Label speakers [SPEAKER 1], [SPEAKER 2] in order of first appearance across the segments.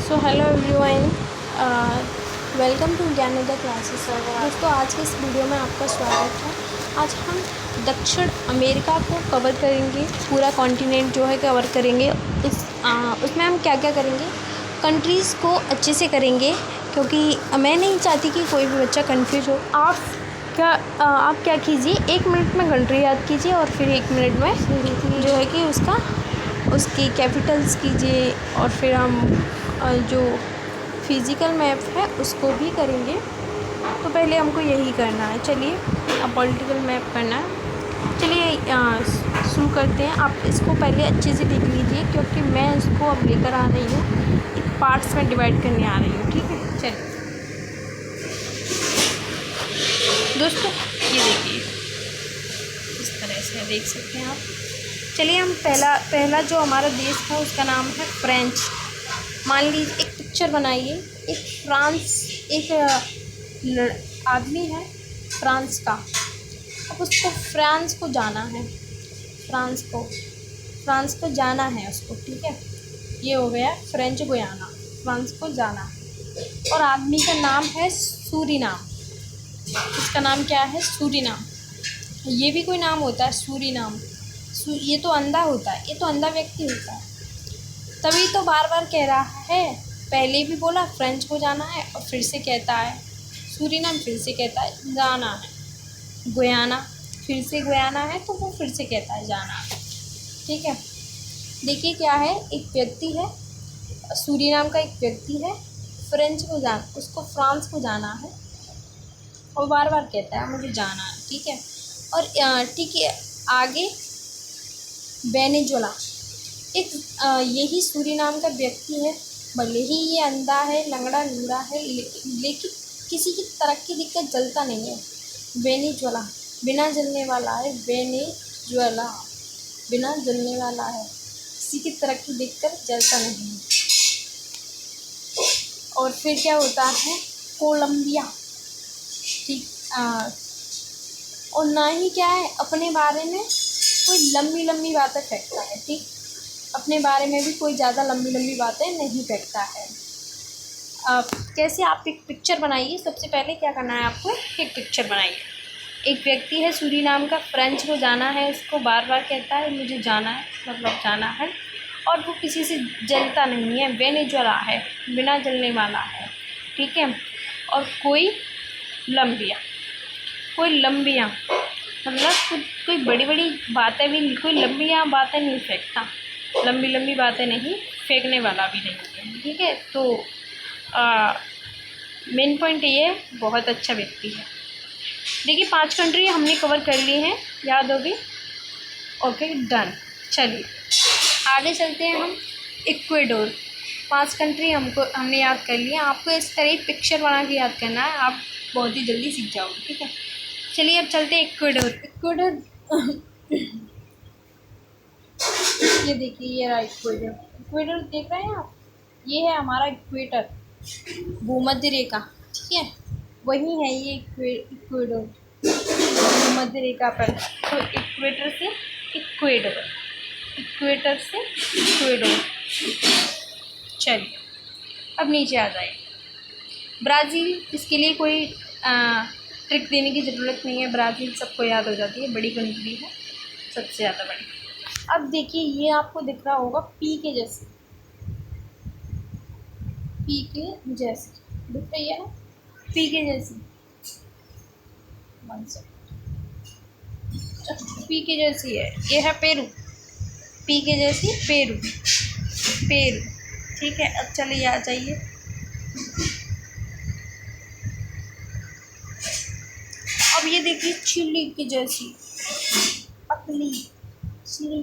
[SPEAKER 1] So hello everyone, welcome to Gyanodaya classes. दोस्तों, आज के इस वीडियो में आपका स्वागत है। आज हम दक्षिण अमेरिका को कवर करेंगे, पूरा कॉन्टिनेंट जो है कवर करेंगे। उसमें हम क्या क्या करेंगे, कंट्रीज़ को अच्छे से करेंगे, क्योंकि मैं नहीं चाहती कि कोई भी बच्चा कंफ्यूज हो। आप क्या कीजिए, 1 मिनट में कंट्री याद कीजिए और फिर 1 मिनट में जो है कि उसकी कैपिटल्स कीजिए, और फिर हम जो फिज़िकल मैप है उसको भी करेंगे। तो पहले हमको यही करना है। चलिए, अब पॉलिटिकल मैप करना है। चलिए शुरू करते हैं। आप इसको पहले अच्छे से देख लीजिए, क्योंकि मैं इसको अब लेकर आ रही हूँ, एक पार्ट्स में डिवाइड करने आ रही हूँ। ठीक है, चलिए दोस्तों, ये देखिए, इस तरह से देख सकते हैं आप। चलिए, हम पहला जो हमारा देश था उसका नाम है फ्रेंच। मान लीजिए, एक पिक्चर बनाइए। एक आदमी है फ्रांस का। अब उसको फ्रांस को जाना है, फ्रांस को जाना है उसको। ठीक है, ये हो गया फ्रेंच गुयाना, फ्रांस को जाना है। और आदमी का नाम है सूरीनाम। इसका नाम क्या है? सूरीनाम। ये भी कोई नाम होता है? सूरीनाम। ये तो अंधा होता है, ये तो अंधा व्यक्ति होता है। तभी तो बार बार कह रहा है, पहले भी बोला फ्रेंच को जाना है और फिर से कहता है सूरीनाम, फिर से कहता है जाना है। गुयाना, फिर से गुयाना है तो वो फिर से कहता है जाना है। ठीक है, देखिए क्या है, एक व्यक्ति है, सूरीनाम का एक व्यक्ति है, उसको फ्रांस को जाना है और बार बार कहता है मुझे जाना है। ठीक है, और ठीक है, आगे वेनेजुएला। एक यही सूरीनाम का व्यक्ति है, भले ही ये अंधा है, लंगड़ा लूढ़ा है, लेकिन किसी की तरक्की दिक्कत जलता नहीं है। वेनेजुएला बिना जलने वाला है, वेनेजुएला बिना जलने वाला है, किसी की तरक्की देखकर जलता नहीं है। और फिर क्या होता है? कोलंबिया। ठीक, और ना ही क्या है, अपने बारे में कोई लंबी लंबी बातें फेंकता है। ठीक, अपने बारे में भी कोई ज़्यादा लंबी लंबी बातें नहीं फेंकता है। कैसे आप एक पिक्चर बनाइए। सबसे पहले क्या करना है आपको, एक पिक्चर बनाइए। एक व्यक्ति है सूरीनाम का, फ्रेंच को जाना है, उसको बार बार कहता है मुझे जाना है, मतलब जाना है, और वो किसी से जलता नहीं है, वेनेजुएला है, बिना जलने वाला है। ठीक है, और कोई लंबियाँ मतलब कोई बड़ी बड़ी बातें भी, कोई लंबियाँ बातें नहीं फेंकता, लंबी लंबी बातें नहीं फेंकने वाला भी नहीं है। ठीक है, तो मेन पॉइंट ये है, बहुत अच्छा व्यक्ति है। देखिए, 5 कंट्री हमने कवर कर ली हैं, याद होगी। Okay, done. चलिए आगे चलते हैं हम। इक्वेडोर। 5 कंट्री हमने याद कर लिया। आपको इस तरह ही पिक्चर बना के याद करना है, आप बहुत ही जल्दी सीख जाओगे। ठीक है, चलिए अब चलते हैं इक्वेडोर। ये देखिए, ये रहा इक्वेडोर देख रहे हैं आप, ये है हमारा इक्वेटर, भूमध्य रेखा। ठीक है, वही है ये इक्वेडोर, भूमध्य रेखा पर। तो इक्वेटर से इक्वेडोर। चलिए अब नीचे आ जाए। ब्राज़ील, इसके लिए कोई ट्रिक देने की ज़रूरत नहीं है, ब्राज़ील सबको याद हो जाती है, बड़ी कंट्री है, सबसे ज़्यादा बड़ी। अब देखिए, ये आपको दिख रहा होगा पी के जैसे दिख रही है ना, पी के जैसी। पी के जैसी है, ये है पेरू, पी के जैसी पेरू। ठीक है, अब चलिए आ जाइए। अब ये देखिए, चिली की जैसी पतली, चिली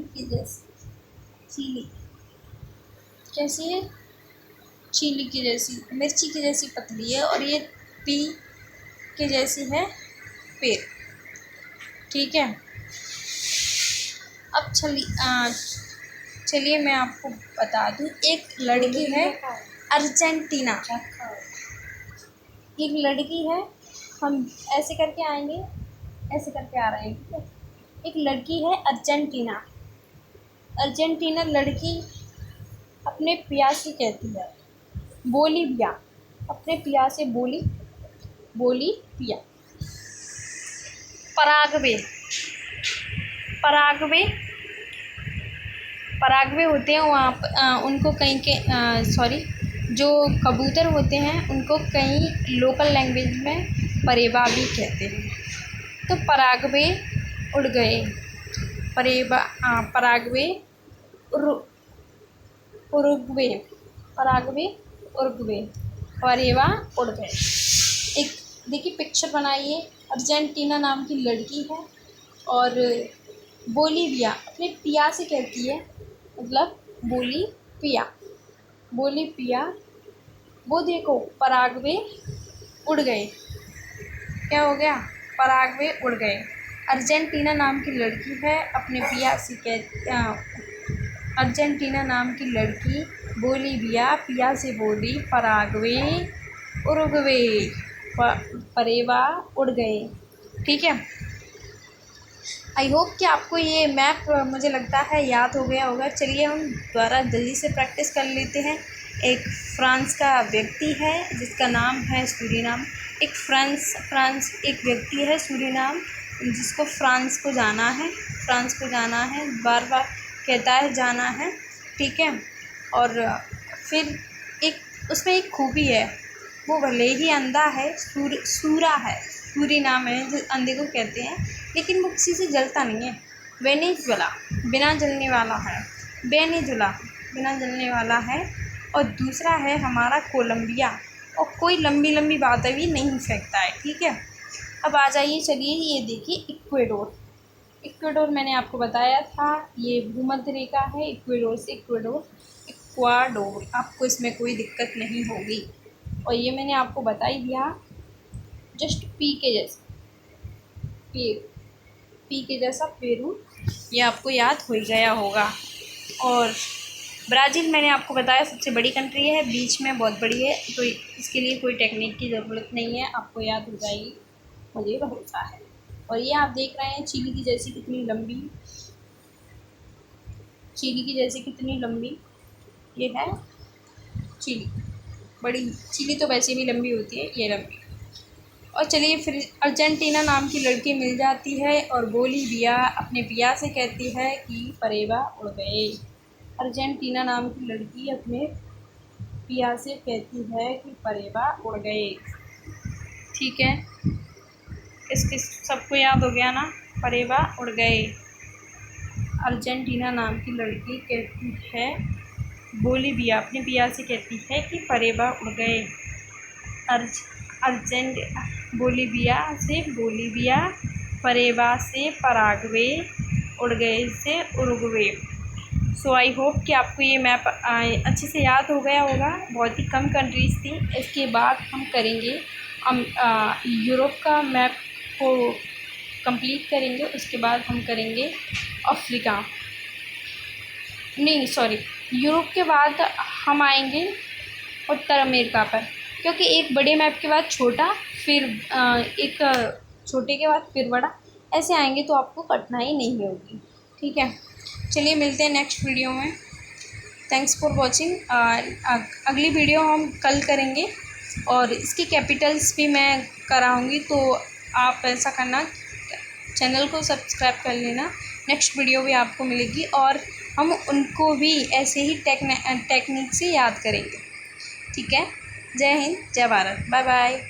[SPEAKER 1] कैसी है? चिली की जैसी, मिर्ची की जैसी पतली है, और ये पी के जैसी है पेड़। ठीक है, अब चलिए मैं आपको बता दूँ, एक लड़की है अर्जेंटीना, एक लड़की है, हम ऐसे करके आएंगे, ऐसे करके आ रहे हैं। ठीक है, एक लड़की है अर्जेंटीना लड़की अपने पिया से कहती है बोलीविया, अपने पिया से बोलीविया। पराग्वे, पराग्वे होते हैं वहाँ उनको कहीं के जो कबूतर होते हैं उनको कहीं लोकल लैंग्वेज में परेबा भी कहते हैं। तो पराग्वे उड़ गए, पराग्वे उरुग्वे, परेबा उड़ गए। एक देखिए पिक्चर बनाइए, अर्जेंटीना नाम की लड़की है और बोलीविया अपने पिया से कहती है, मतलब बोलीविया। वो देखो पराग्वे उड़ गए, क्या हो गया, पराग्वे उड़ गए। अर्जेंटीना नाम की लड़की है, अपने पिया से अर्जेंटीना नाम की लड़की बोलीविया पिया से बोली पराग्वे उरुग्वे, परेबा उड़ गए। ठीक है, आई होप कि आपको ये मैप मुझे लगता है याद हो गया होगा। चलिए हम दोबारा जल्दी से प्रैक्टिस कर लेते हैं। एक फ्रांस का व्यक्ति है जिसका नाम है सूरीनाम। एक व्यक्ति है सूरीनाम जिसको फ्रांस को जाना है, बार बार कहता है जाना है। ठीक है, और फिर उसमें एक खूबी है, वो भले ही अंधा है, सूरा है, सूरीनाम है जो अंधे को कहते हैं, लेकिन वो किसी से जलता नहीं है। वेनेजुएला बिना जलने वाला है, और दूसरा है हमारा कोलंबिया, और कोई लंबी लंबी बातें भी नहीं फेंकता है। ठीक है, अब आ जाइए, चलिए ये देखिए इक्वेडोर मैंने आपको बताया था, ये भूमध्य रेखा है। इक्वाडोर, आपको इसमें कोई दिक्कत नहीं होगी। और ये मैंने आपको बता ही दिया, जस्ट पी के जैसा पेरू, ये आपको याद हो ही गया होगा। और ब्राज़ील मैंने आपको बताया सबसे बड़ी कंट्री है, बीच में बहुत बड़ी है, तो इसके लिए कोई टेक्निक की ज़रूरत नहीं है, आपको याद हो जाएगी, मुझे भरोसा है। और ये आप देख रहे हैं चिली की जैसी कितनी लंबी ये है चिली। बड़ी चिली तो वैसे भी लंबी होती है, ये लंबी। और चलिए फिर अर्जेंटीना नाम की लड़की मिल जाती है और बोलीविया अपने पिया से कहती है कि परेबा उड़ गए। अर्जेंटीना नाम की लड़की अपने पिया से कहती है कि परेबा उड़ गए। ठीक है, इसके सबको याद हो गया ना, परेबा उड़ गए। अर्जेंटीना नाम की लड़की कहती है, बोलीविया अपने पिया से कहती है कि परेबा उड़ गए। बोलीविया, परेबा से पराग्वे, उड़ गए से उरुग्वे। सो आई होप कि आपको ये मैप अच्छे से याद हो गया होगा। बहुत ही कम कंट्रीज़ थी। इसके बाद हम करेंगे यूरोप का मैप को कंप्लीट करेंगे। उसके बाद हम करेंगे यूरोप के बाद हम आएंगे उत्तर अमेरिका पर, क्योंकि एक बड़े मैप के बाद छोटा, फिर एक छोटे के बाद फिर बड़ा, ऐसे आएंगे तो आपको कठिनाई नहीं होगी। ठीक है, चलिए मिलते हैं नेक्स्ट वीडियो में। Thanks for watching. अगली वीडियो हम कल करेंगे और इसकी कैपिटल्स भी मैं कराऊंगी, तो आप ऐसा करना, चैनल को सब्सक्राइब कर लेना। नेक्स्ट वीडियो भी आपको मिलेगी और हम उनको भी ऐसे ही टेक्निक से याद करेंगे। ठीक है, जय हिंद, जय भारत, बाय बाय।